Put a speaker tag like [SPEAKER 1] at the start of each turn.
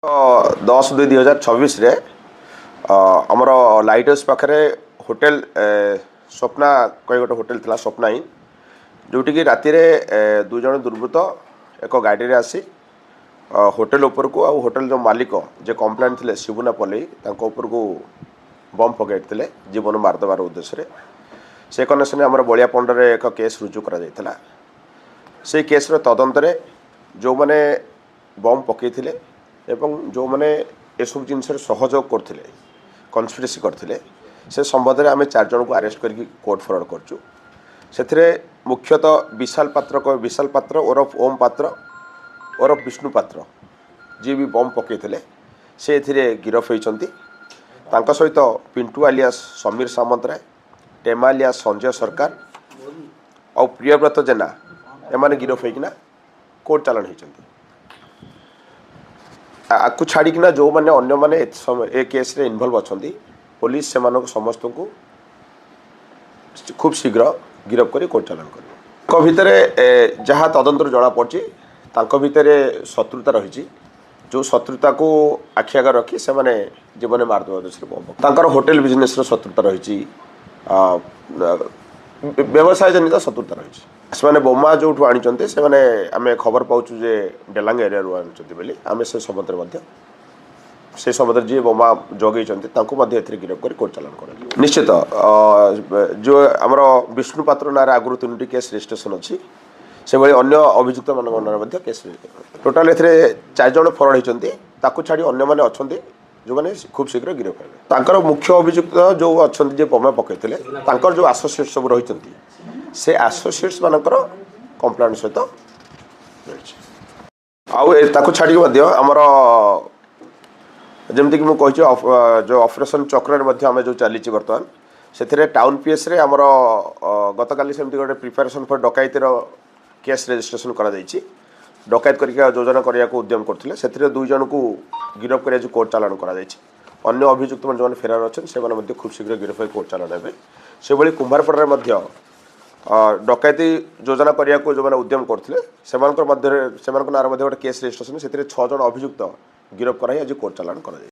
[SPEAKER 1] 10/2/2026 रे आमर light house पाखे होटेल स्वप्ना कई गोटे होटेल था स्वप्ना इन जोटि कि राति दुई जन दुर्वृत्त एक गाड़ी रे आसी होटेल उपर को होटेल जो मालिक जे कंप्लेंट थे शिवना पल्लई उपर को बम पकड़ जीवन मारदेवार उद्देश्य से कनेक्शन आम बलिया पंडर एक केस रुजु करा से केस्र तदंत जो मैंने बम पकईले एवं जो मैंने एसब जिन सहयोग करते कन्स्पिरेसी करते से संबंध में आम 4 जन को अरेस्ट करके कोर्ट फरवर्ड करचु से मुख्यतः विशाल पात्र ओरफ ओम पात्र ओरफ विष्णु पात्र जी भी बम पकईले से गिरफ होती सहित पिंटू आलियास समीर सामंतराय टेमा आलियास संजय सरकार और प्रियव्रत जेना एमाने गिरफ होना कोर्ट चालान होती आपको छाड़िकिना जो मैंने अन्य माने ए केस रे इन्वॉल्व अच्छा पुलिस से समस्त को खूब शीघ्र गिरफ कर कोर्ट चालान कर भितर जहाँ तदंतर जना पड़ी भितर शत्रुता रही जो शत्रुता को आखि आगे रखी से मैंने जीवन मारदेवा उद्देश्य होटेल बिजनेस शत्रुता रही व्यवसाय जनित शत्रुता रही से बोमा जो आनी से आम खबर पाचु जे डेलांग एरिया आनी आम से संबंध से संबंध जी बोमा जगई गिरफ कर कोर्ट चालान कर निश्चित जो आमर विष्णु पात्र ना आगुरी 3टी केस रजिस्ट्रेशन अच्छी से भाई अन्य अभियुक्त मान केस टोटाल ए 4 जन फरवर्ड होती छाड़ी अन्य मैंने अच्छा जो मैंने खूब शीघ्र गिरफ है मुख्य अभियुक्त जो अच्छा बोमा पकईले जो आसोसिएट सब रही से आसोसिएट्स मानकर कंप्लेंट सहित आउ छाड़ी आमर जमती कि मुझे जो ऑपरेशन चक्र आम जो चली बर्तमान से टाउन पीएस रे आमर गतकाली सेमती गोटे प्रिपेरेसन फॉर डकैतीर केस रजिस्ट्रेशन करा डकैत करके योजना करने को उद्यम करते से 2 जन को गिरफ कर कोर्ट चालान कर अन्य अभियुक्त जो फेरार अच्छे से खूब शीघ्र गिरफ कर कोर्ट चालान हे से भाई कुम्भारपड़ा डकैती योजना करने को जो मैंने उद्यम करते नाँ गोटे केस रजिस्ट्रेशन से 6 जन अभियुक्त गिरफ कराई आज कोर्ट चालान कर